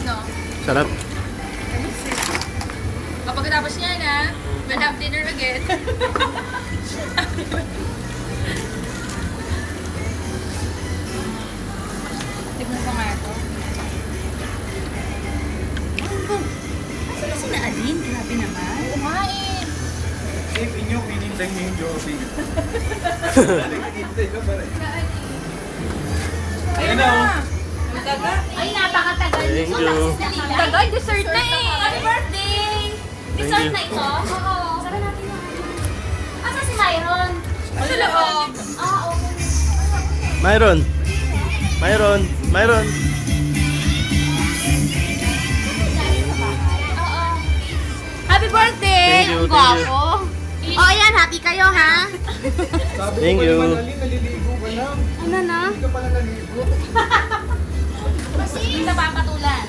no? Sarap. Kapag tapos niya na, we'll have dinner again. Tignan ko nga ito. Asa na si Naaline? Grabe naman. Kumain. Safe inyo, pinintay niyo yung Joby. Pinintay ka pa rin. Ayun na. Ang taga. Ay, napakatagal. Thank you. Ang taga, dessert na eh. Happy birthday! Dessert you. na ito? Oo. Sabi natin na. Asa si Myron? Sa loob. Okay. Myron. Myron. Myron. Oo. Happy birthday! Thank you, Ang thank you. gwapo. O, ayan. Happy kayo, ha? Sabi Thank ko you. pa naman, Aline, naliligo ka lang. Ano na? Hindi ka pala naligo. Kasi napapatulan.